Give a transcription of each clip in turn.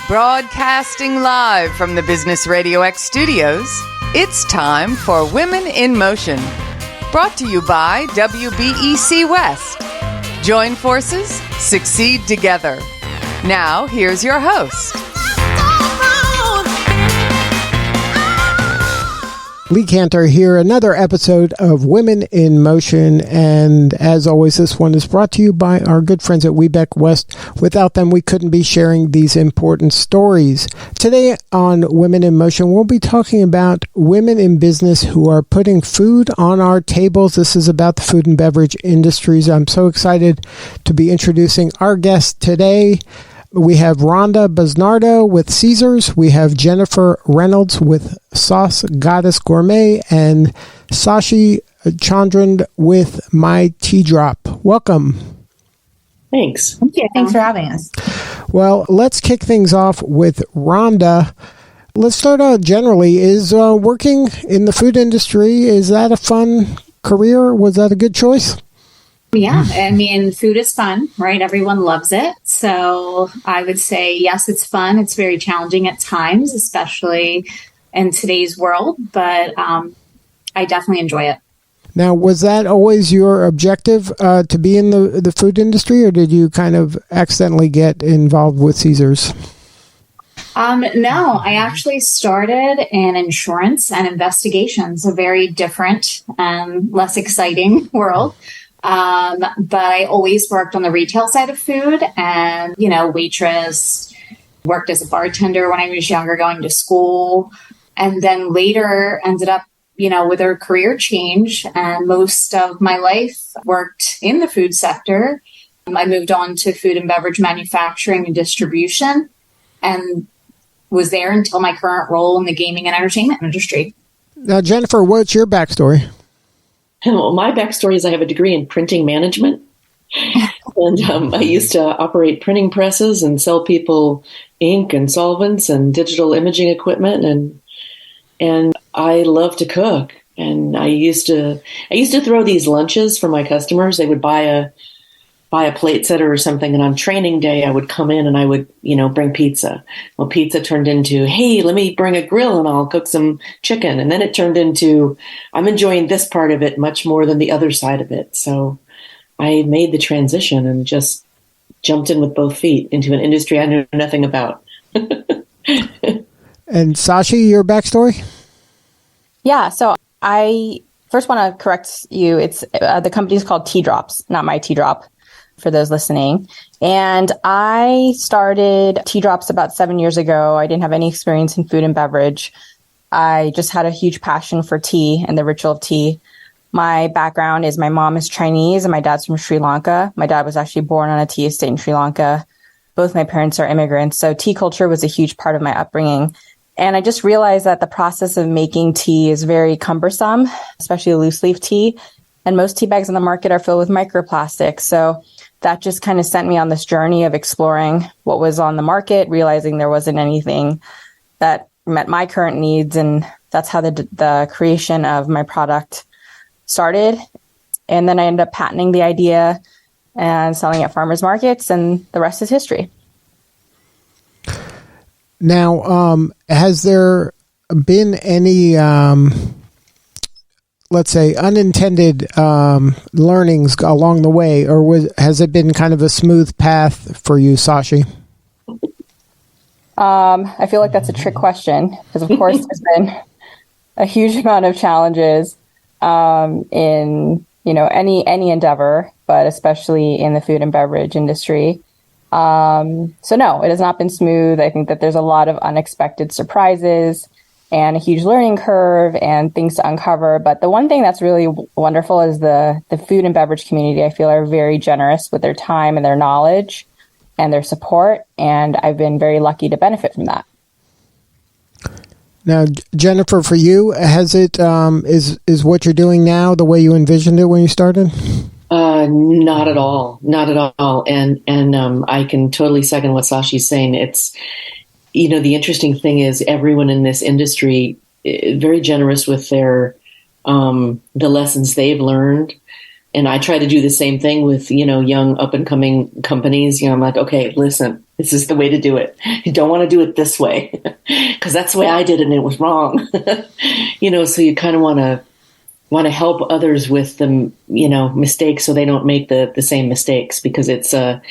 Broadcasting live from the Business RadioX studios, it's time for Women in Motion. Brought to you by WBEC West. Join forces, succeed together. Now, here's your host. Lee Cantor here, another episode of Women in Motion, and as always, this one is brought to you by our good friends at WBEC West. Without them, we couldn't be sharing these important stories. Today on Women in Motion, we'll be talking about women in business who are putting food on our tables. This is about the food and beverage industries. I'm so excited to be introducing our guest today. We have Rhonda Busnardo with Caesars. We have Jennifer Reynolds with Sauce Goddess Gourmet and Sashee Chandran with My Tea Drop. Welcome. Thanks. Thank you. Thanks for having us. Well, let's kick things off with Rhonda. Let's start out generally. Is working in the food industry, is that a fun career? Was that a good choice? Yeah, I mean, food is fun, right? Everyone loves it. So I would say, yes, it's fun. It's very challenging at times, especially in today's world, but I definitely enjoy it. Now, was that always your objective to be in the food industry, or did you kind of accidentally get involved with Caesars? No, I actually started in insurance and investigations, a very different and less exciting world. But I always worked on the retail side of food and, waitress, worked as a bartender when I was younger, going to school, and then later ended up, with a career change, and most of my life worked in the food sector. I moved on to food and beverage manufacturing and distribution and was there until my current role in the gaming and entertainment industry. Now, Jennifer, what's your backstory? Well, my backstory is I have a degree in printing management, and I used to operate printing presses and sell people ink and solvents and digital imaging equipment, and I love to cook. And I used to throw these lunches for my customers. They would buy a plate setter or something, and on training day, I would come in and I would, bring pizza. Well, pizza turned into, hey, let me bring a grill and I'll cook some chicken. And then it turned into, I'm enjoying this part of it much more than the other side of it. So I made the transition and just jumped in with both feet into an industry I knew nothing about. And Sashee, your backstory? Yeah, so I first want to correct you. It's the company's called Tea Drops, not My Tea Drop, for those listening. And I started Tea Drops about 7 years ago. I didn't have any experience in food and beverage. I just had a huge passion for tea and the ritual of tea. My background is my mom is Chinese and my dad's from Sri Lanka. My dad was actually born on a tea estate in Sri Lanka. Both my parents are immigrants. So tea culture was a huge part of my upbringing. And I just realized that the process of making tea is very cumbersome, especially loose leaf tea. And most tea bags on the market are filled with microplastics. So that just kind of sent me on this journey of exploring what was on the market, realizing there wasn't anything that met my current needs. And that's how the creation of my product started. And then I ended up patenting the idea and selling at farmers markets, and the rest is history. Now, has there been any, let's say, unintended learnings along the way, or has it been kind of a smooth path for you, Sashee? I feel like that's a trick question because, of course, there's been a huge amount of challenges in any endeavor, but especially in the food and beverage industry. So no, it has not been smooth. I think that there's a lot of unexpected surprises and a huge learning curve and things to uncover. But the one thing that's really wonderful is the food and beverage community, I feel, are very generous with their time and their knowledge and their support. And I've been very lucky to benefit from that. Now, Jennifer, for you, has it is what you're doing now the way you envisioned it when you started? Not at all. Not at all. And I can totally second what Sashee's saying. It's, the interesting thing is everyone in this industry very generous with their the lessons they've learned. And I try to do the same thing with, young up and coming companies. I'm like, okay, listen, this is the way to do it. You don't want to do it this way because that's the way I did it and it was wrong. So you kind of want to help others with the, mistakes so they don't make the same mistakes, because it's a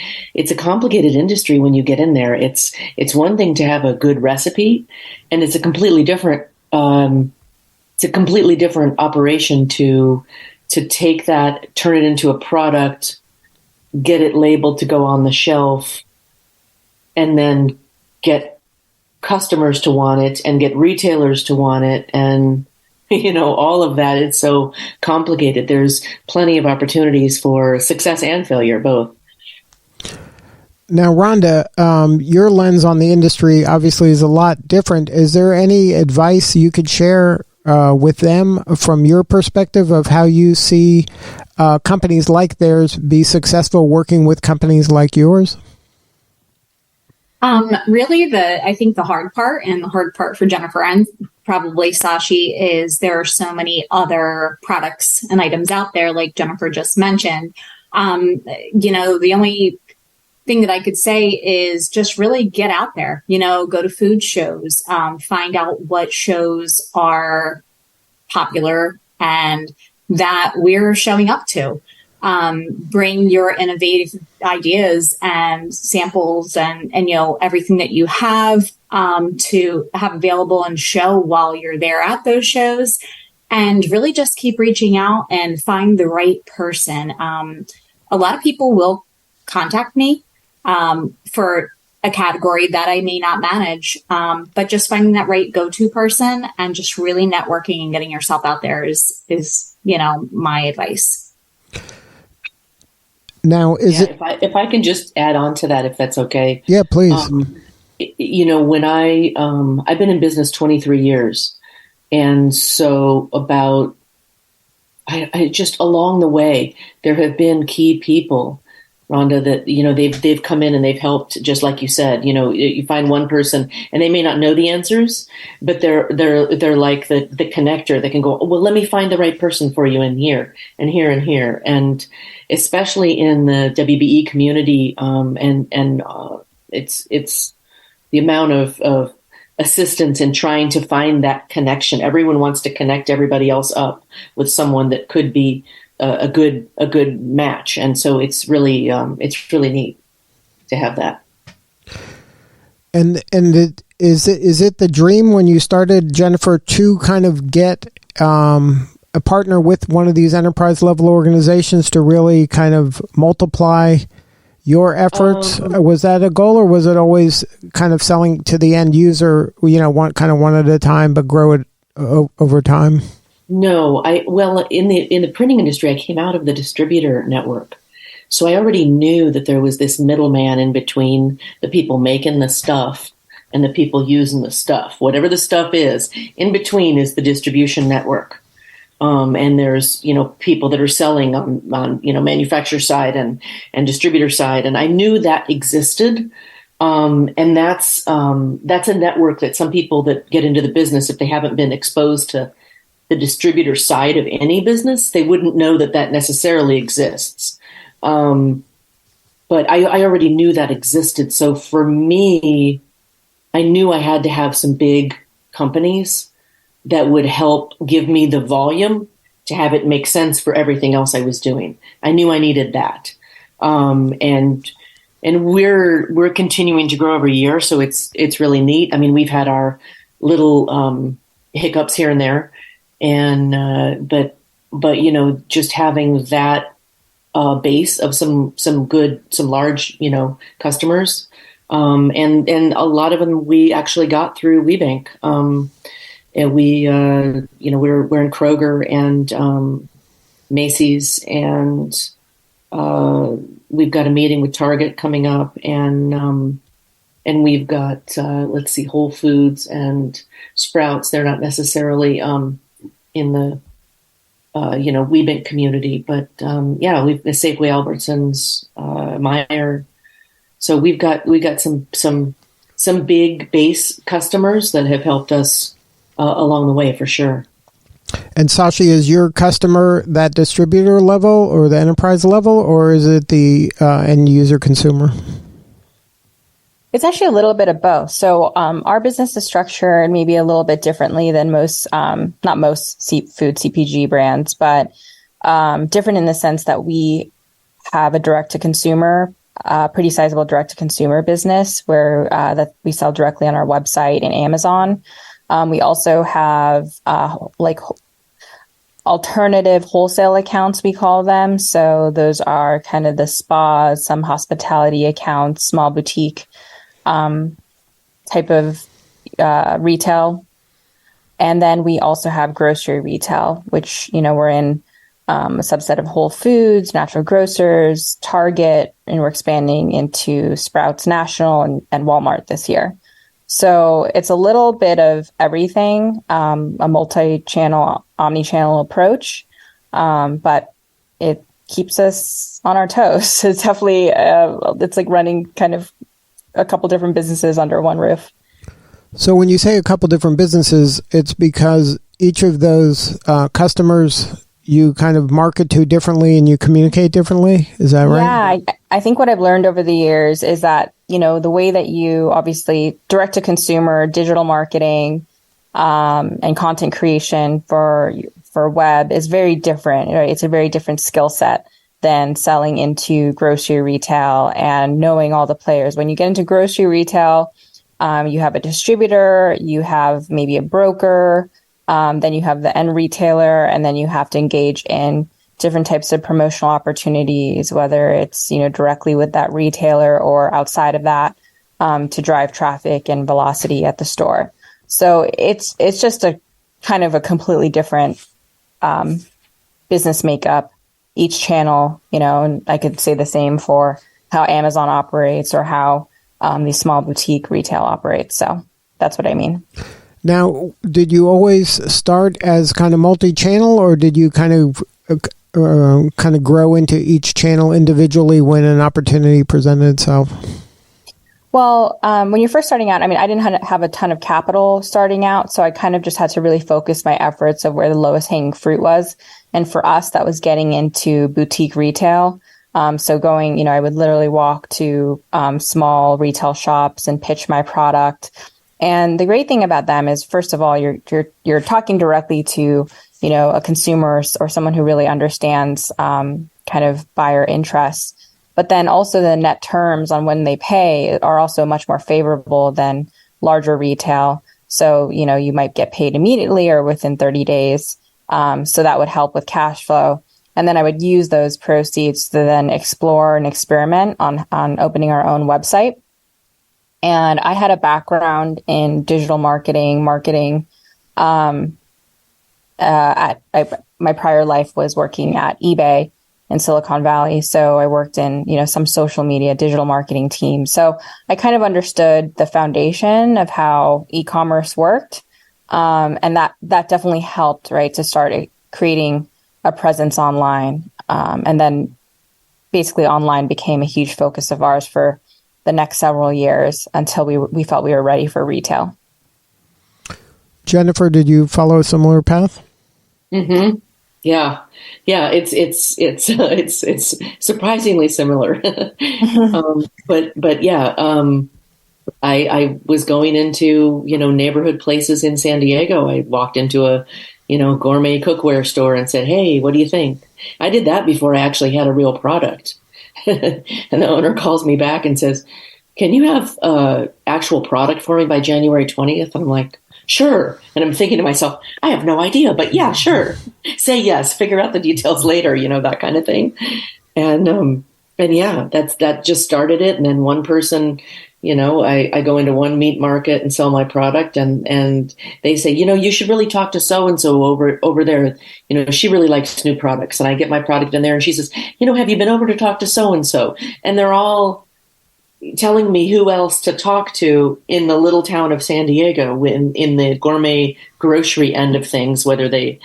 complicated industry when you get in there. It's one thing to have a good recipe, and it's a completely different operation to take that, turn it into a product, get it labeled to go on the shelf, and then get customers to want it and get retailers to want it. And, all of that. It's so complicated. There's plenty of opportunities for success and failure, both. Now, Rhonda, your lens on the industry obviously is a lot different. Is there any advice you could share with them from your perspective of how you see companies like theirs be successful working with companies like yours? Really, I think the hard part, and the hard part for Jennifer and probably Sashee, is there are so many other products and items out there, like Jennifer just mentioned. The only thing that I could say is just really get out there, go to food shows, find out what shows are popular and that we're showing up to. Bring your innovative ideas and samples and everything that you have to have available and show while you're there at those shows, and really just keep reaching out and find the right person. A lot of people will contact me for a category that I may not manage, but just finding that right go-to person and just really networking and getting yourself out there is my advice. Now, if I can just add on to that, if that's okay. Yeah, please. When I've been in business 23 years, and so I just along the way, there have been key people, Rhonda, that, they've come in and they've helped, just like you said. You find one person and they may not know the answers, but they're like the connector that can go, well, let me find the right person for you in here and here and here. And especially in the WBE community, it's the amount of assistance in trying to find that connection. Everyone wants to connect everybody else up with someone that could be a good match, and so it's really neat to have that. And is it the dream when you started, Jennifer, to kind of get a partner with one of these enterprise level organizations to really kind of multiply your efforts? Was that a goal, or was it always kind of selling to the end user, one at a time, but grow it over time? No, in the printing industry, I came out of the distributor network. So I already knew that there was this middleman in between the people making the stuff and the people using the stuff. Whatever the stuff is, in between is the distribution network. And there's, people that are selling on manufacturer side and distributor side. And I knew that existed. And that's a network that some people that get into the business, if they haven't been exposed to the distributor side of any business, they wouldn't know that necessarily exists. But I already knew that existed. So for me, I knew I had to have some big companies that would help give me the volume to have it make sense for everything else I was doing. I knew I needed that. And we're continuing to grow every year. So it's really neat. I mean, we've had our little hiccups here and there. And, but, just having that, base of some large, customers, and a lot of them we actually got through WeBank. And we're in Kroger and, Macy's, and, we've got a meeting with Target coming up, and we've got, Whole Foods and Sprouts. They're not necessarily, in the WeBank community, but we've Safeway, Albertsons, Meijer. So we've got some big base customers that have helped us along the way for sure. And Sashee, is your customer that distributor level or the enterprise level, or is it the end user consumer? It's actually a little bit of both. So our business is structured maybe a little bit differently than most, not most food CPG brands, but different in the sense that we have a direct-to-consumer, pretty sizable direct-to-consumer business where that we sell directly on our website and Amazon. We also have like alternative wholesale accounts, we call them. So those are kind of the spas, some hospitality accounts, small boutique type of retail. And then we also have grocery retail, which, we're in a subset of Whole Foods, Natural Grocers, Target, and we're expanding into Sprouts National and Walmart this year. So it's a little bit of everything, a multi-channel, omni-channel approach, but it keeps us on our toes. It's definitely, it's like running kind of a couple different businesses under one roof. So when you say a couple different businesses, it's because each of those customers you kind of market to differently and you communicate differently. Is that right? Yeah, I think what I've learned over the years is that, the way that you obviously direct to consumer, digital marketing, and content creation for web is very different. Right? It's a very different skill set than selling into grocery retail and knowing all the players. When you get into grocery retail, you have a distributor, you have maybe a broker, then you have the end retailer, and then you have to engage in different types of promotional opportunities, whether it's, directly with that retailer or outside of that, to drive traffic and velocity at the store. So it's just a kind of a completely different business makeup, each channel, and I could say the same for how Amazon operates or how these small boutique retail operates. So that's what I mean. Now, did you always start as kind of multi-channel, or did you kind of grow into each channel individually when an opportunity presented itself? Well, when you're first starting out, I didn't have a ton of capital starting out, so I kind of just had to really focus my efforts of where the lowest hanging fruit was. And for us, that was getting into boutique retail. So going, I would literally walk to small retail shops and pitch my product. And the great thing about them is, first of all, you're talking directly to, a consumer or someone who really understands kind of buyer interests. But then also the net terms on when they pay are also much more favorable than larger retail. So, you might get paid immediately or within 30 days. So that would help with cash flow. And then I would use those proceeds to then explore and experiment on opening our own website. And I had a background in digital marketing. My prior life was working at eBay in Silicon Valley. So I worked in, some social media, digital marketing team. So I kind of understood the foundation of how e-commerce worked. And that definitely helped, right, to start creating a presence online. And then basically online became a huge focus of ours for the next several years until we felt we were ready for retail. Jennifer, did you follow a similar path? Mm-hmm. Yeah. It's surprisingly similar. But yeah, I was going into, neighborhood places in San Diego. I walked into a, gourmet cookware store and said, "Hey, what do you think?" I did that before I actually had a real product. And the owner calls me back and says, "Can you have actual product for me by January 20th? And I'm like, "Sure." And I'm thinking to myself, I have no idea, but yeah, sure. Say yes, figure out the details later, that kind of thing. And yeah, that just started it. And then one person, I go into one meat market and sell my product, and they say, you should really talk to so-and-so over there. She really likes new products. And I get my product in there and she says, "Have you been over to talk to so-and-so?" And they're all telling me who else to talk to in the little town of San Diego in the gourmet grocery end of things, whether they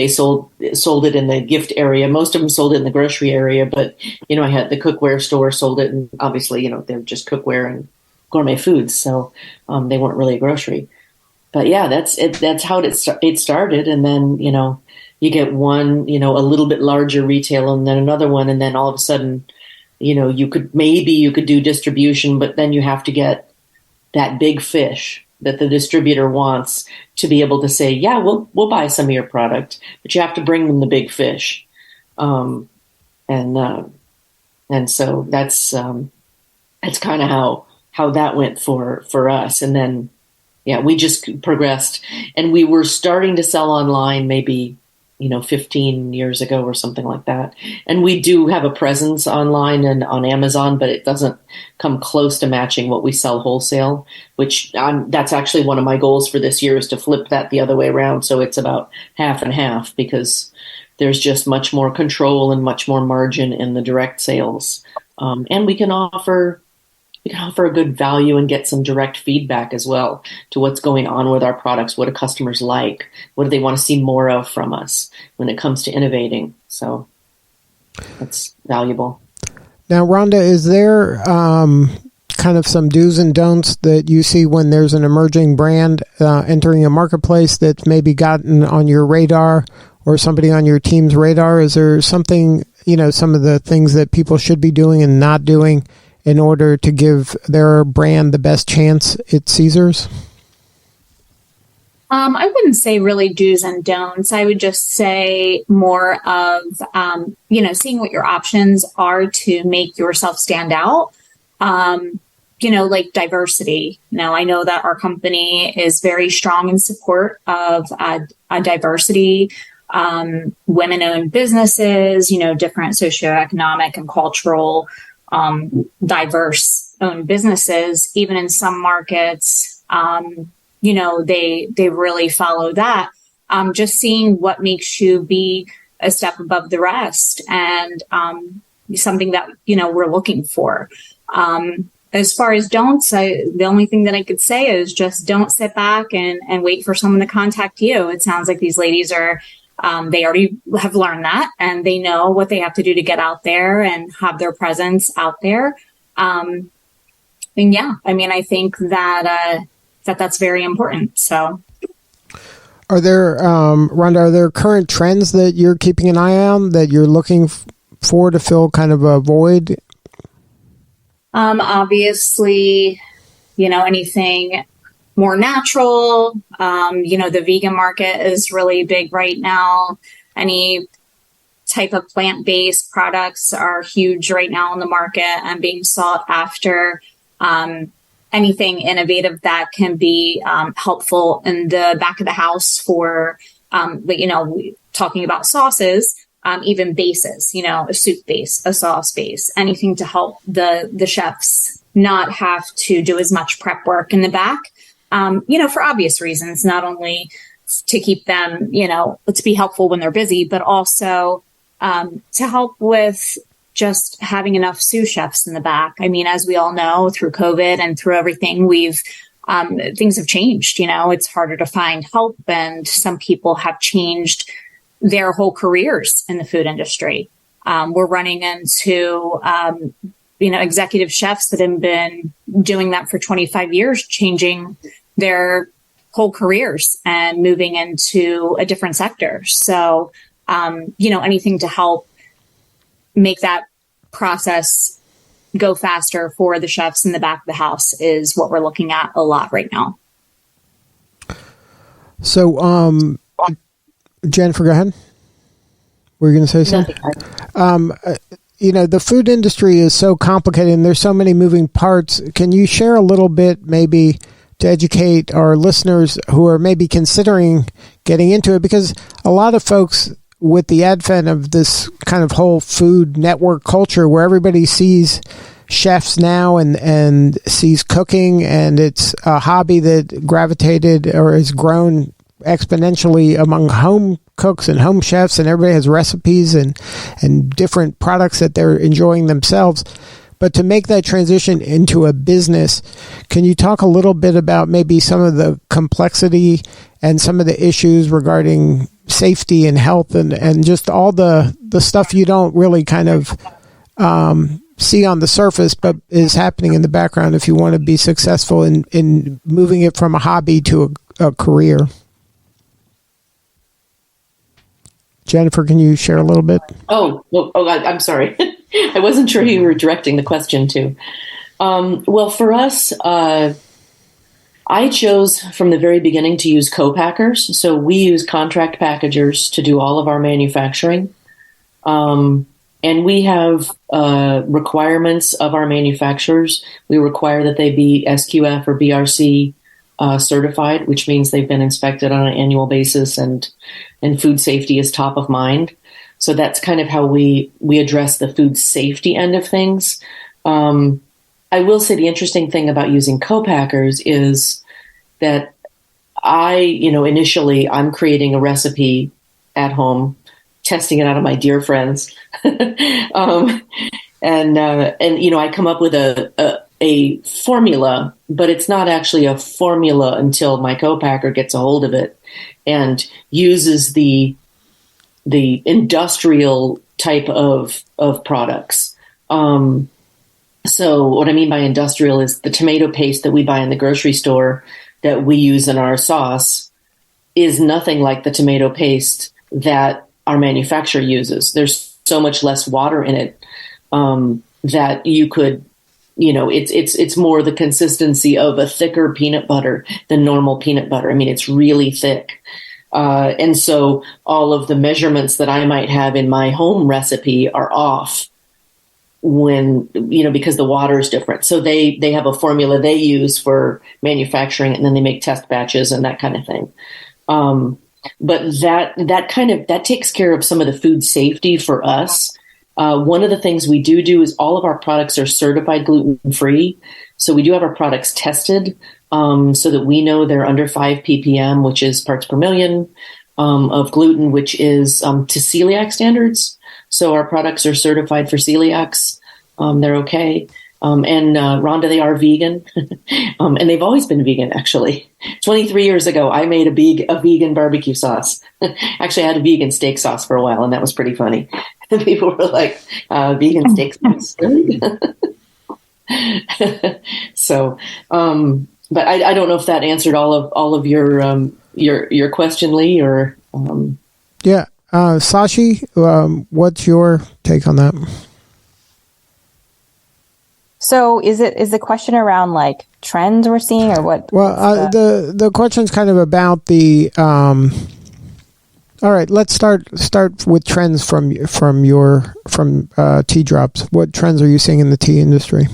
sold it in the gift area. Most of them sold it in the grocery area, but, I had the cookware store sold it. And obviously, they're just cookware and gourmet foods. So they weren't really a grocery. but yeah, that's it. That's how it started. And then, you get one, a little bit larger retail and then another one. And then all of a sudden, you could do distribution, but then you have to get that big fish that the distributor wants to be able to say, yeah, we'll buy some of your product, but you have to bring them the big fish. And so that's kind of how that went for us. And then, yeah, we just progressed, and we were starting to sell online maybe, 15 years ago or something like that. And we do have a presence online and on Amazon, but it doesn't come close to matching what we sell wholesale, which that's actually one of my goals for this year, is to flip that the other way around. So it's about half and half, because there's just much more control and much more margin in the direct sales. And we can offer a good value and get some direct feedback as well to what's going on with our products. What do customers like? What do they want to see more of from us when it comes to innovating? So that's valuable. Now, Rhonda, is there kind of some do's and don'ts that you see when there's an emerging brand entering a marketplace that's maybe gotten on your radar or somebody on your team's radar? Is there something, some of the things that people should be doing and not doing in order to give their brand the best chance at Caesars? I wouldn't say really do's and don'ts. I would just say more of, seeing what your options are to make yourself stand out. Like diversity. I know that our company is very strong in support of diversity, women-owned businesses, different socioeconomic and cultural diverse owned businesses. Even in some markets, they really follow that. Just seeing what makes you be a step above the rest, and something that we're looking for. As far as don'ts, the only thing that I could say is just don't sit back and wait for someone to contact you. It sounds like these ladies are. They already have learned that, and they know what they have to do to get out there and have their presence out there. And yeah, I think that that's very important. So, are there, Rhonda, are there current trends that you're keeping an eye on that you're looking for to fill kind of a void? Obviously, anything more natural. The vegan market is really big right now. Any type of plant-based products are huge right now in the market and being sought after. Anything innovative that can be helpful in the back of the house for, talking about sauces, even bases, a soup base, a sauce base, anything to help the chefs not have to do as much prep work in the back. For obvious reasons, not only to keep them, to be helpful when they're busy, but also to help with just having enough sous chefs in the back. As we all know, through COVID and through everything, things have changed. It's harder to find help, and some people have changed their whole careers in the food industry. We're running into executive chefs that have been doing that for 25 years, changing their whole careers and moving into a different sector. So, anything to help make that process go faster for the chefs in the back of the house is what we're looking at a lot right now. So, Jennifer, go ahead. Were you going to say something? The food industry is so complicated and there's so many moving parts. Can you share a little bit, maybe, to educate our listeners who are maybe considering getting into it? Because a lot of folks, with the advent of this kind of whole food network culture where everybody sees chefs now and sees cooking, and it's a hobby that gravitated or has grown exponentially among home cooks and home chefs, and everybody has recipes and different products that they're enjoying themselves. But to make that transition into a business, can you talk a little bit about maybe some of the complexity and some of the issues regarding safety and health and just all the stuff you don't really kind of see on the surface, but is happening in the background if you want to be successful in moving it from a hobby to a career. Jennifer, can you share a little bit? I'm sorry. I wasn't sure who you were directing the question to. Well, for us, I chose from the very beginning to use co-packers. So we use contract packagers to do all of our manufacturing. And we have requirements of our manufacturers. We require that they be SQF or BRC certified, which means they've been inspected on an annual basis, and food safety is top of mind. So that's kind of how we address the food safety end of things. I will say the interesting thing about using co-packers is that initially I'm creating a recipe at home, testing it out of my dear friends. I come up with a formula, but it's not actually a formula until my co-packer gets a hold of it and uses the industrial type of products. So what I mean by industrial is the tomato paste that we buy in the grocery store that we use in our sauce is nothing like the tomato paste that our manufacturer uses. There's so much less water in it that you could, it's more the consistency of a thicker peanut butter than normal peanut butter. I mean, it's really thick. And so all of the measurements that I might have in my home recipe are off when, because the water is different. So they have a formula they use for manufacturing, and then they make test batches and that kind of thing. But that takes care of some of the food safety for us. One of the things we do is all of our products are certified gluten-free. So we do have our products tested so that we know they're under 5 ppm, which is parts per million of gluten, which is to celiac standards. So our products are certified for celiacs. They're okay. And Rhonda, they are vegan. And they've always been vegan, actually. 23 years ago, I made a vegan barbecue sauce. Actually, I had a vegan steak sauce for a while, and that was pretty funny. And people were like, vegan steak sauce? Really? So, but I don't know if that answered all of your question, Lee, or. Yeah. Sashee, what's your take on that? So is the question around like trends we're seeing, or what? Well, the question's kind of about the. All right, let's start with trends from tea drops. What trends are you seeing in the tea industry?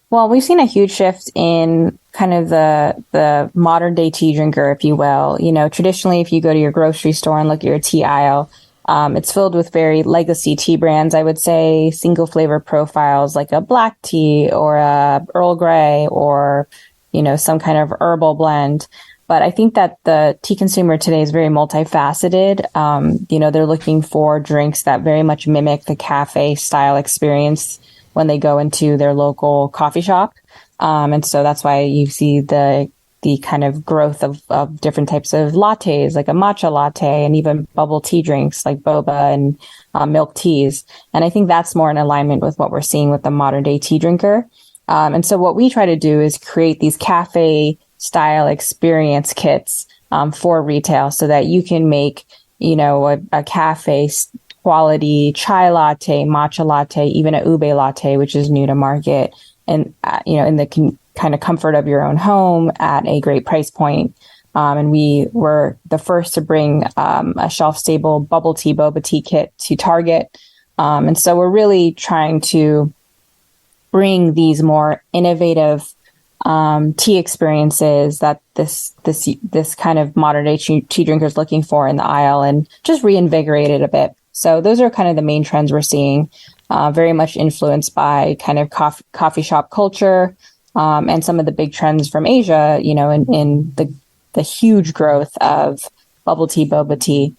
Well, we've seen a huge shift in kind of the modern day tea drinker, if you will. Traditionally, if you go to your grocery store and look at your tea aisle, it's filled with very legacy tea brands, I would say, single flavor profiles like a black tea or a Earl Grey or, some kind of herbal blend. But I think that the tea consumer today is very multifaceted. They're looking for drinks that very much mimic the cafe style experience when they go into their local coffee shop. And so that's why you see the kind of growth of different types of lattes, like a matcha latte, and even bubble tea drinks like boba and milk teas. And I think that's more in alignment with what we're seeing with the modern day tea drinker. And so what we try to do is create these cafe style experience kits for retail so that you can make, a cafe quality chai latte, matcha latte, even a ube latte, which is new to market, and, in the kind of comfort of your own home at a great price point. And we were the first to bring a shelf-stable bubble tea, boba tea kit to Target. And so we're really trying to bring these more innovative tea experiences that this kind of modern day tea drinker is looking for in the aisle, and just reinvigorate it a bit. So those are kind of the main trends we're seeing, very much influenced by kind of coffee shop culture, and some of the big trends from Asia, in the huge growth of bubble tea, boba tea.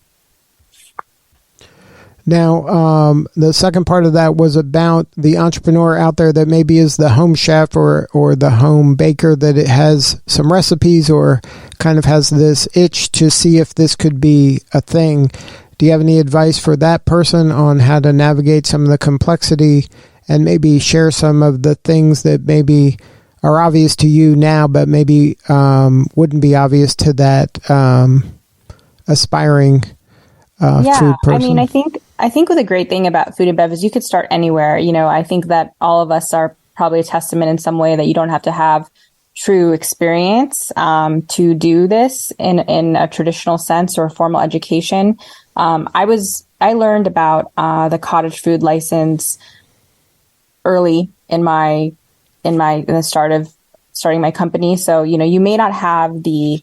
Now, the second part of that was about the entrepreneur out there that maybe is the home chef or the home baker, that it has some recipes or kind of has this itch to see if this could be a thing. Do you have any advice for that person on how to navigate some of the complexity and maybe share some of the things that maybe are obvious to you now, but maybe wouldn't be obvious to that aspiring food person? I mean, I think with a great thing about food and beverage, you could start anywhere. I think that all of us are probably a testament in some way that you don't have to have true experience to do this in a traditional sense or formal education. I learned about the cottage food license early in the starting my company. So, you may not have the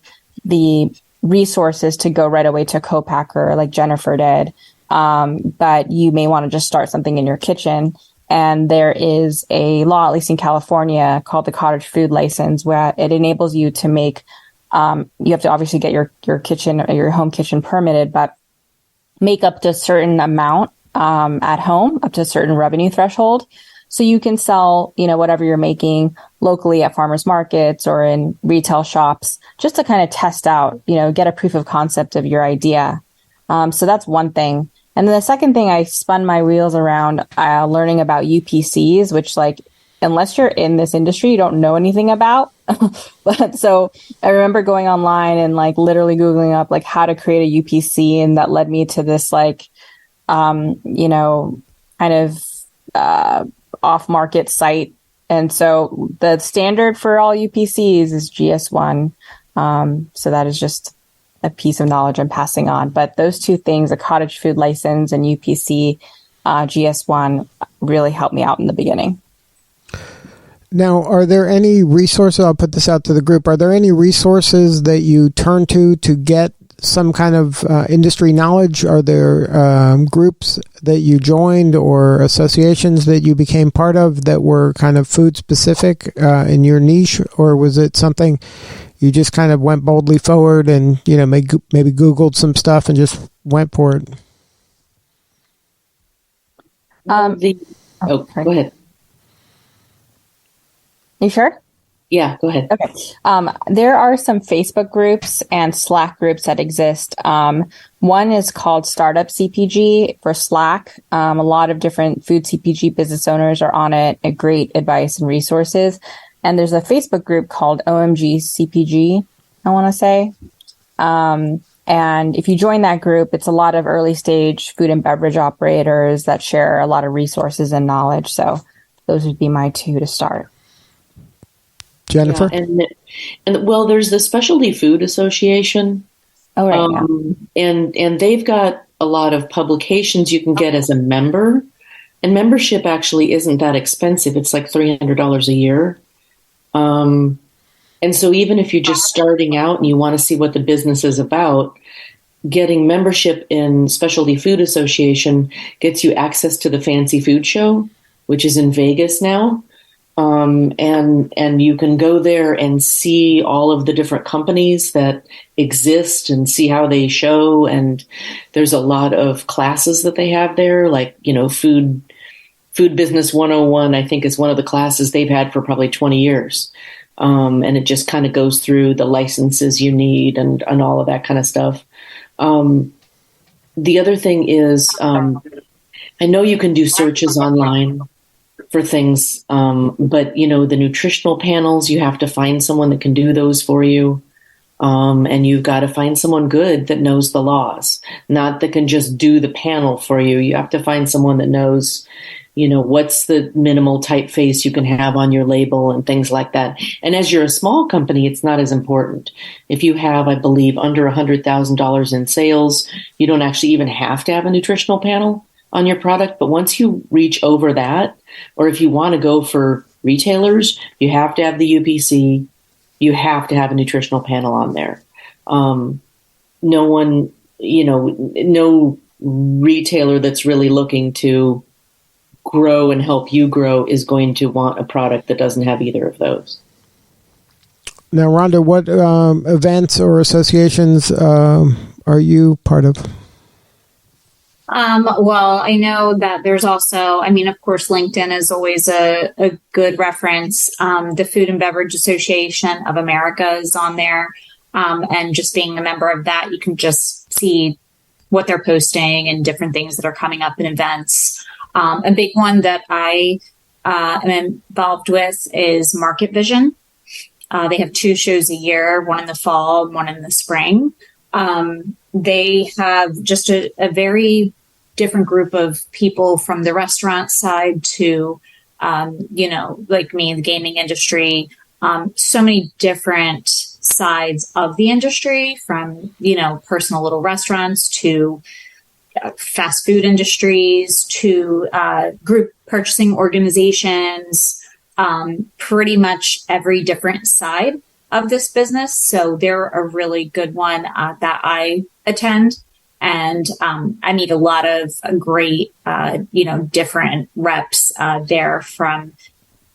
resources to go right away to a co-packer like Jennifer did. But you may want to just start something in your kitchen. And there is a law, at least in California, called the cottage food license, where it enables you to make, you have to obviously get your kitchen or your home kitchen permitted, but make up to a certain amount at home, up to a certain revenue threshold. So you can sell, whatever you're making locally at farmers markets or in retail shops, just to kind of test out, get a proof of concept of your idea. So that's one thing. And then the second thing, I spun my wheels around learning about UPCs, which, like, unless you're in this industry, you don't know anything about. But so I remember going online and like literally Googling up like how to create a UPC. And that led me to this kind of off-market site. And so the standard for all UPCs is GS1. So that is just a piece of knowledge I'm passing on. But those two things, a cottage food license and UPC GS1, really helped me out in the beginning. Now, are there any resources, I'll put this out to the group, are there any resources that you turn to get some kind of industry knowledge? Are there groups that you joined or associations that you became part of that were kind of food specific in your niche? Or was it something you just kind of went boldly forward and, maybe Googled some stuff and just went for it? Go ahead. You sure? Yeah, go ahead. Okay. There are some Facebook groups and Slack groups that exist. One is called Startup CPG for Slack. A lot of different food CPG business owners are on it, great advice and resources. And there's a Facebook group called OMG CPG, I want to say. And if you join that group, it's a lot of early stage food and beverage operators that share a lot of resources and knowledge. So those would be my two to start. Jennifer? Yeah, and well, there's the Specialty Food Association. Oh, right. And they've got a lot of publications you can get as a member. And membership actually isn't that expensive. It's like $300 a year. And so even if you're just starting out and you want to see what the business is about, getting membership in Specialty Food Association gets you access to the Fancy Food Show, which is in Vegas now. And you can go there and see all of the different companies that exist and see how they show. And there's a lot of classes that they have there, like, Food Business 101, I think, is one of the classes they've had for probably 20 years. And it just kind of goes through the licenses you need and all of that kind of stuff. The other thing is, I know you can do searches online for things, but the nutritional panels, you have to find someone that can do those for you. And you've got to find someone good that knows the laws, not that can just do the panel for you. You have to find someone that knows, what's the minimal typeface you can have on your label and things like that. And as you're a small company, it's not as important. If you have, I believe, under $100,000 in sales, you don't actually even have to have a nutritional panel on your product. But once you reach over that, or if you want to go for retailers, you have to have the UPC. You have to have a nutritional panel on there. No one, no retailer that's really looking to grow and help you grow is going to want a product that doesn't have either of those. Now, Rhonda, what events or associations are you part of? Well, I know that there's also, of course, LinkedIn is always a good reference. The Food and Beverage Association of America is on there. And just being a member of that, you can just see what they're posting and different things that are coming up in events. A big one that I am involved with is Market Vision. They have 2 shows a year, one in the fall, one in the spring. They have just a very different group of people from the restaurant side to, like me, the gaming industry, so many different sides of the industry, from, personal little restaurants to fast food industries to group purchasing organizations, pretty much every different side of this business. So they're a really good one that I attend. And I meet a lot of great, different reps there, from,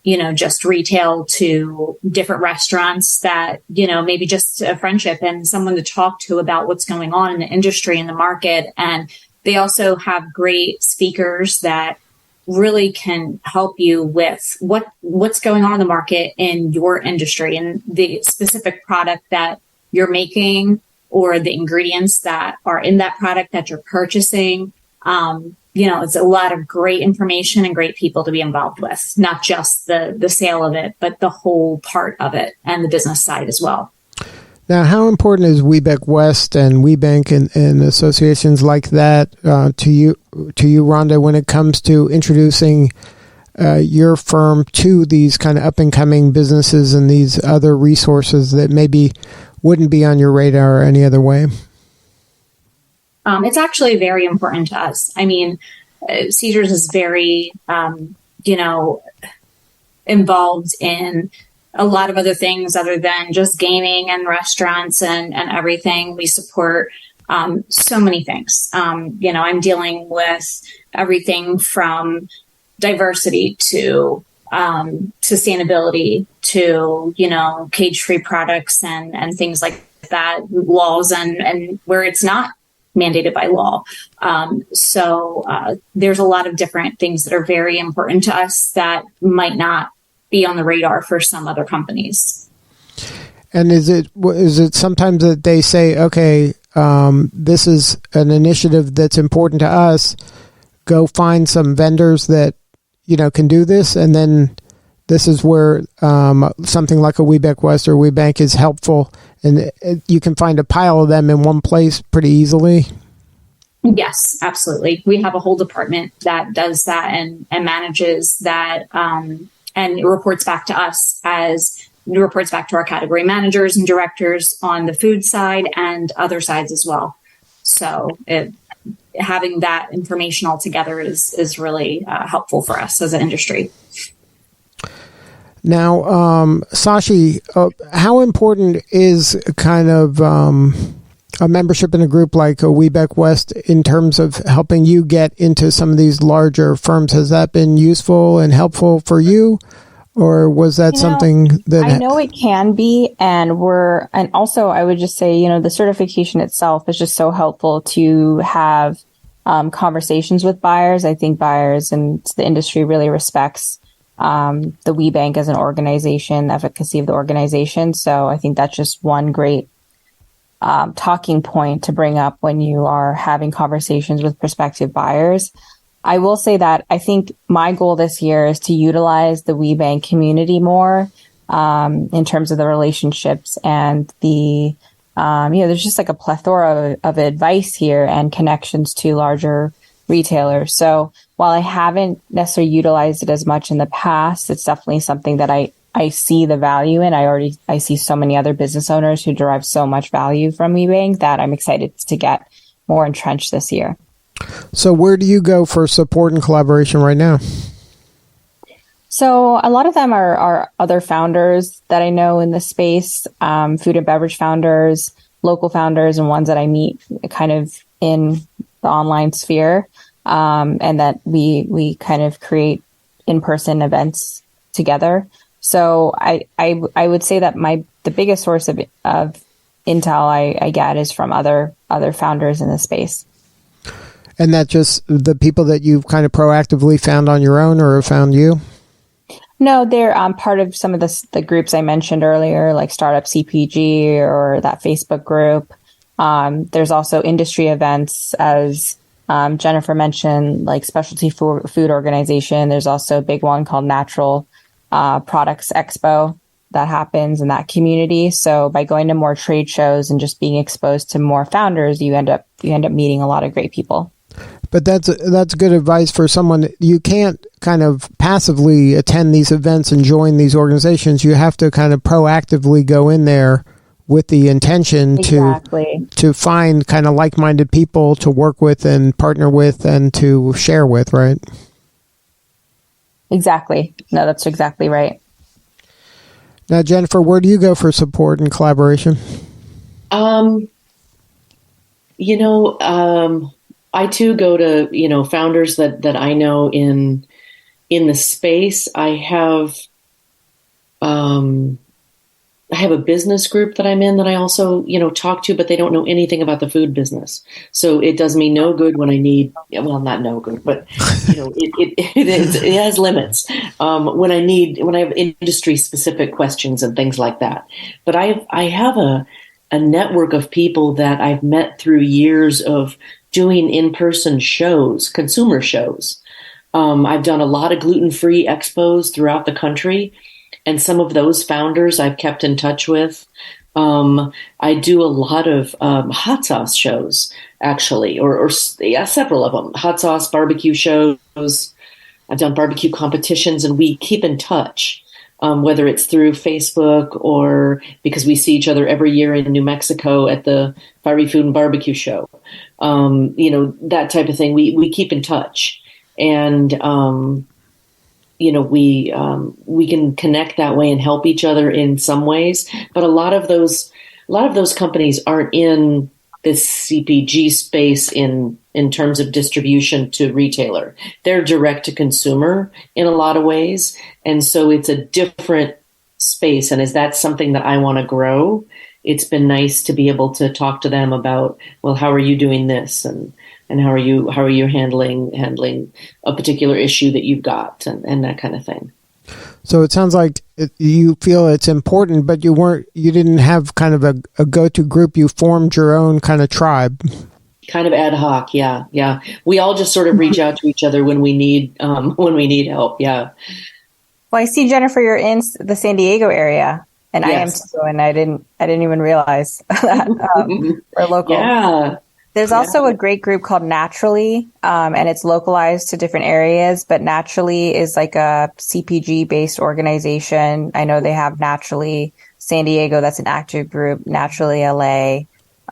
just retail to different restaurants that, maybe just a friendship and someone to talk to about what's going on in the industry and the market. And they also have great speakers that really can help you with what's going on in the market in your industry and the specific product that you're making, or the ingredients that are in that product that you're purchasing. It's a lot of great information and great people to be involved with, not just the sale of it, but the whole part of it and the business side as well. Now, how important is WeBank West and WeBank and associations like that to you, Rhonda, when it comes to introducing your firm to these kind of up-and-coming businesses and these other resources that maybe wouldn't be on your radar any other way? It's actually very important to us. I mean, Caesars is very, involved in a lot of other things other than just gaming and restaurants and everything. We support so many things. I'm dealing with everything from diversity to sustainability to, cage-free products and things like that, laws and where it's not mandated by law. So there's a lot of different things that are very important to us that might not be on the radar for some other companies. And is it sometimes that they say, okay, this is an initiative that's important to us, go find some vendors that, can do this, and then this is where something like a WeBank West or WeBank is helpful, and you can find a pile of them in one place pretty easily? Yes, absolutely. We have a whole department that does that and manages that, and it reports back to us it reports back to our category managers and directors on the food side and other sides as well. So having that information all together is really helpful for us as an industry. Now, Sashee, how important is kind of a membership in a group like a WeBank West in terms of helping you get into some of these larger firms? Has that been useful and helpful for you? Or was that something that... I know it can be, and also I would just say, the certification itself is just so helpful to have conversations with buyers. I think buyers and the industry really respects the WeBank as an organization, efficacy of the organization. So I think that's just one great talking point to bring up when you are having conversations with prospective buyers. I will say that I think my goal this year is to utilize the WeBank community more in terms of the relationships and the, there's just like a plethora of advice here and connections to larger retailers. So while I haven't necessarily utilized it as much in the past, it's definitely something that I see the value in. I see so many other business owners who derive so much value from WeBank that I'm excited to get more entrenched this year. So where do you go for support and collaboration right now? So a lot of them are other founders that I know in the space, food and beverage founders, local founders, and ones that I meet kind of in the online sphere, and that we kind of create in-person events together. So I would say that the biggest source of intel I get is from other founders in the space. And that just the people that you've kind of proactively found on your own or have found you? No, they're part of some of the groups I mentioned earlier, like Startup CPG or that Facebook group. There's also industry events as Jennifer mentioned like specialty food organization. There's also a big one called Natural Products Expo that happens in that community. So by going to more trade shows and just being exposed to more founders, you end up meeting a lot of great people. But that's good advice for someone. You can't kind of passively attend these events and join these organizations. You have to kind of proactively go in there with the intention to find kind of like-minded people to work with and partner with and to share with, right? Exactly. No, that's exactly right. Now, Jennifer, where do you go for support and collaboration? I too go to, founders that I know in the space. I have a business group that I'm in that I also, talk to, but they don't know anything about the food business. So it does me no good when I need, well, not no good, but it has limits. When I have industry specific questions and things like that. But I have a network of people that I've met through years of doing in-person shows, consumer shows. I've done a lot of gluten-free expos throughout the country. And some of those founders I've kept in touch with. I do a lot of hot sauce shows, actually, or several of them. Hot sauce barbecue shows. I've done barbecue competitions, and we keep in touch, whether it's through Facebook or because we see each other every year in New Mexico at the Fiery Food and Barbecue Show. That type of thing. We keep in touch, and we can connect that way and help each other in some ways. But a lot of those companies aren't in this CPG space in terms of distribution to retailer. They're direct to consumer in a lot of ways. And so it's a different space. And is that something that I want to grow? It's been nice to be able to talk to them about, well, how are you doing this? And how are you handling a particular issue that you've got and that kind of thing. So it sounds like you feel it's important, but you didn't have kind of a go-to group. You formed your own kind of tribe. Kind of ad hoc. Yeah. We all just sort of reach out to each other when we need help. Yeah. Well, I see, Jennifer, you're in the San Diego area. And yes. I am too, and I didn't even realize that we're local. Yeah. There's also a great group called Naturally, and it's localized to different areas, but Naturally is like a CPG-based organization. I know they have Naturally San Diego, that's an active group, Naturally LA,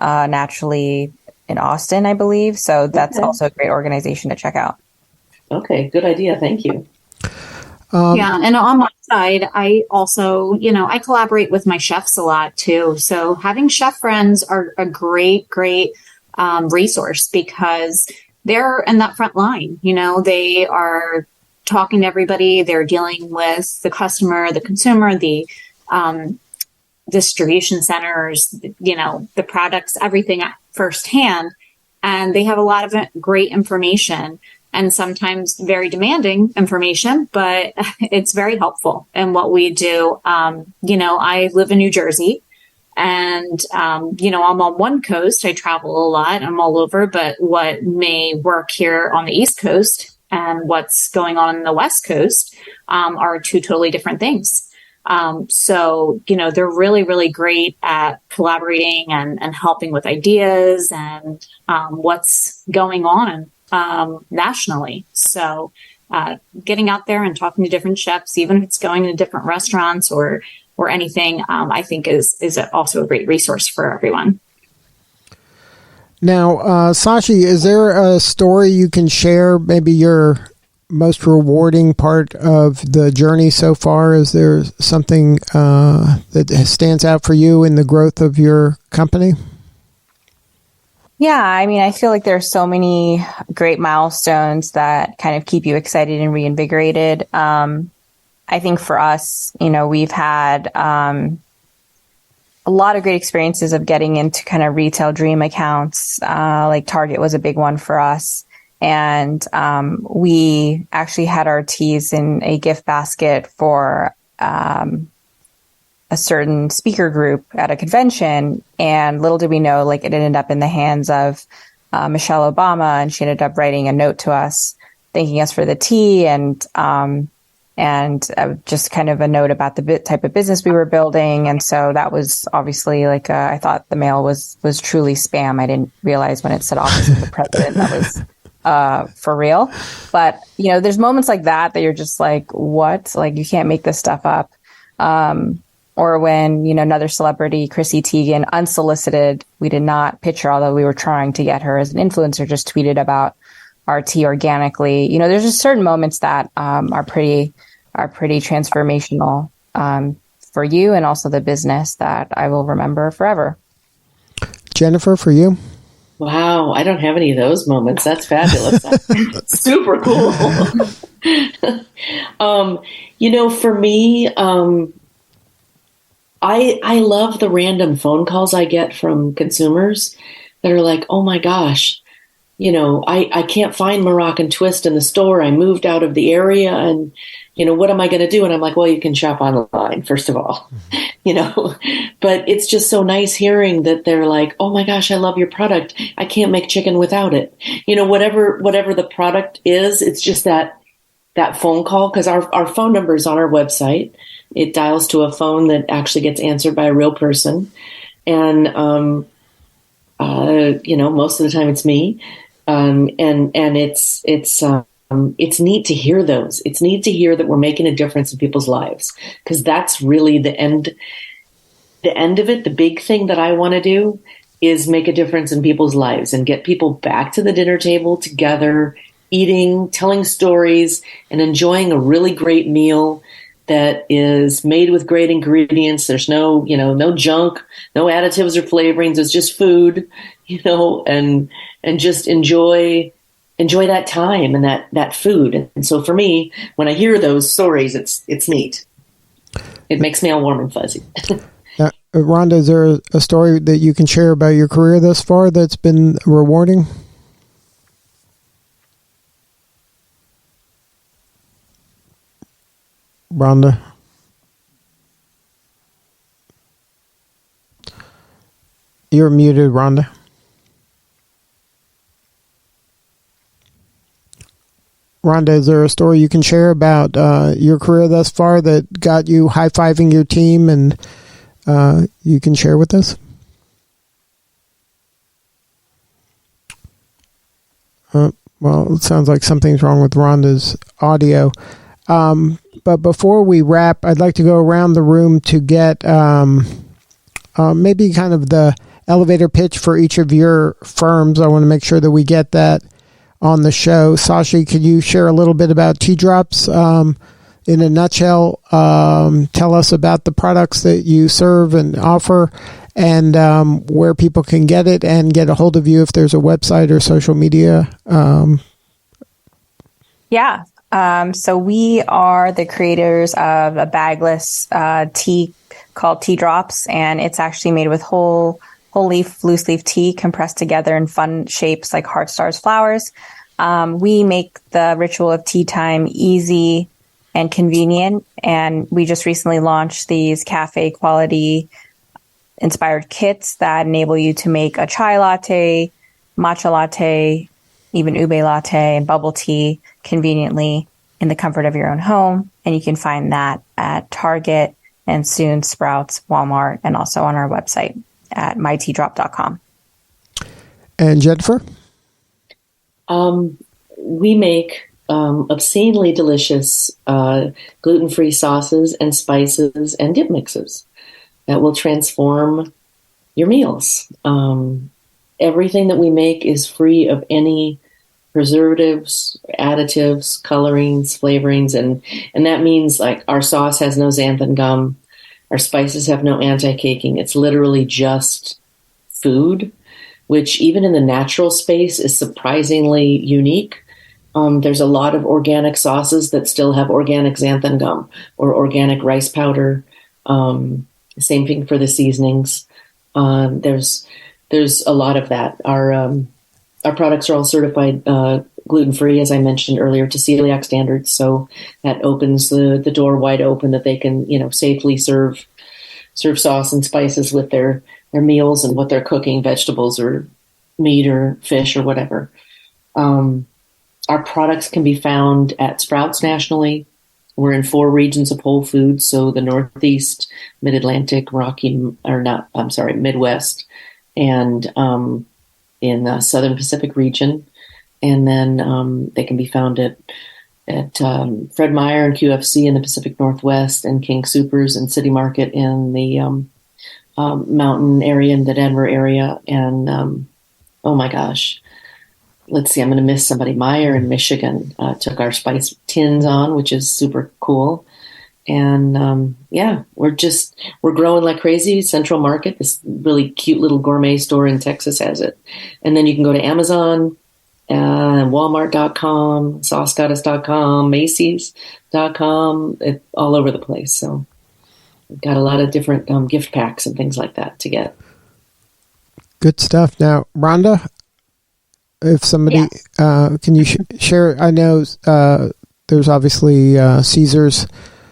Naturally in Austin, I believe. So that's also a great organization to check out. Okay, good idea. Thank you. And on my side, I also, I collaborate with my chefs a lot too. So having chef friends are a great resource because they're in that front line. They are talking to everybody. They're dealing with the customer, the consumer, the distribution centers, the products, everything firsthand. And they have a lot of great information. And sometimes very demanding information, but it's very helpful in what we do. I live in New Jersey and, I'm on one coast. I travel a lot. I'm all over, but what may work here on the East Coast and what's going on the West Coast are two totally different things. So they're really, really great at collaborating and helping with ideas and what's going on nationally. So getting out there and talking to different chefs, even if it's going to different restaurants or anything, I think is also a great resource for everyone. Now, Sashee, is there a story you can share, maybe your most rewarding part of the journey so far? Is there something that stands out for you in the growth of your company? Yeah, I mean, I feel like there are so many great milestones that kind of keep you excited and reinvigorated. I think for us, we've had a lot of great experiences of getting into kind of retail dream accounts. Like Target was a big one for us. And we actually had our teas in a gift basket for a certain speaker group at a convention, and little did we know, like, it ended up in the hands of Michelle Obama, and she ended up writing a note to us thanking us for the tea and just kind of a note about the type of business we were building. And so that was obviously like, I thought the mail was truly spam. I didn't realize when it said office of the president that was for real. But, there's moments like that you're just like, what? Like, you can't make this stuff up. Or when, another celebrity, Chrissy Teigen, unsolicited, we did not pitch her, although we were trying to get her as an influencer, just tweeted about our tea organically. There's just certain moments that are pretty transformational for you and also the business that I will remember forever. Jennifer, for you? Wow, I don't have any of those moments. That's fabulous. That's super cool. For me, I love the random phone calls I get from consumers that are like, oh my gosh, I can't find Moroccan Twist in the store. I moved out of the area and, what am I going to do? And I'm like, well, you can shop online, first of all, but it's just so nice hearing that they're like, oh my gosh, I love your product. I can't make chicken without it. Whatever the product is, it's just that phone call, because our phone number is on our website. It dials to a phone that actually gets answered by a real person. And, most of the time it's me. And it's neat to hear those. It's neat to hear that we're making a difference in people's lives, because that's really the end of it. The big thing that I want to do is make a difference in people's lives and get people back to the dinner table together, eating, telling stories, and enjoying a really great meal that is made with great ingredients. There's no junk, no additives or flavorings. It's just food, and just enjoy that time and that food. And so for me, when I hear those stories, it's neat. It makes me all warm and fuzzy. Rhonda, is there a story that you can share about your career thus far that's been rewarding? Rhonda? You're muted, Rhonda. Rhonda, is there a story you can share about your career thus far that got you high-fiving your team and you can share with us? Well, it sounds like something's wrong with Rhonda's audio. But before we wrap, I'd like to go around the room to get maybe kind of the elevator pitch for each of your firms. I want to make sure that we get that on the show. Sashee, could you share a little bit about Tea Drops in a nutshell? Tell us about the products that you serve and offer, and where people can get it and get a hold of you if there's a website or social media. Yeah. So we are the creators of a bagless tea called Tea Drops, and it's actually made with whole leaf, loose leaf tea compressed together in fun shapes like heart stars, flowers. We make the ritual of tea time easy and convenient, and we just recently launched these cafe quality inspired kits that enable you to make a chai latte, matcha latte, even ube latte and bubble tea conveniently in the comfort of your own home. And you can find that at Target and soon Sprouts, Walmart, and also on our website at myteadrop.com. And Jennifer? We make obscenely delicious gluten-free sauces and spices and dip mixes that will transform your meals. Everything that we make is free of any preservatives, additives, colorings, flavorings, and that means like our sauce has no xanthan gum, our spices have no anti-caking. It's literally just food, which even in the natural space is surprisingly unique. There's a lot of organic sauces that still have organic xanthan gum or organic rice powder. Same thing for the seasonings. There's a lot of that. Our products are all certified gluten-free, as I mentioned earlier, to celiac standards. So that opens the door wide open that they can, safely serve sauce and spices with their meals and what they're cooking, vegetables or meat or fish or whatever. Our products can be found at Sprouts nationally. We're in 4 regions of Whole Foods, so the Northeast, Mid-Atlantic, Midwest, and in the Southern Pacific region. And then they can be found at Fred Meyer and QFC in the Pacific Northwest, and King Soopers and City Market in the mountain area, in the Denver area. And oh my gosh, let's see, I'm going to miss somebody. Meyer in Michigan took our spice tins on, which is super cool. And we're growing like crazy. Central Market, this really cute little gourmet store in Texas, has it. And then you can go to Amazon, Walmart.com, SauceGoddess.com, Macy's.com, all over the place. So we've got a lot of different gift packs and things like that to get. Good stuff. Now, Rhonda, if somebody, can you share? I know there's obviously Caesars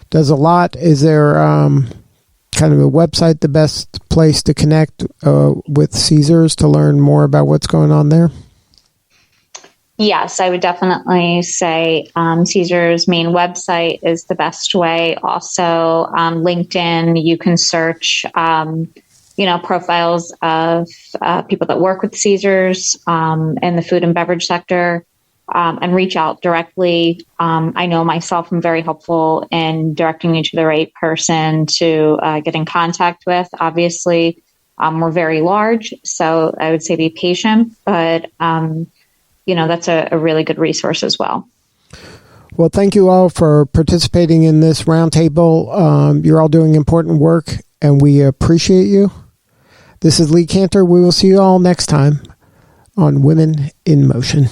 does a lot. Is there kind of a website the best place to connect with Caesars to learn more about what's going on there? Yes, I would definitely say Caesar's main website is the best way. Also, LinkedIn, you can search, profiles of people that work with Caesar's in the food and beverage sector, and reach out directly. I know myself, I'm very helpful in directing you to the right person to get in contact with. Obviously, we're very large, so I would say be patient, but that's a really good resource as well. Well, thank you all for participating in this roundtable. You're all doing important work, and we appreciate you. This is Lee Cantor. We will see you all next time on Women in Motion.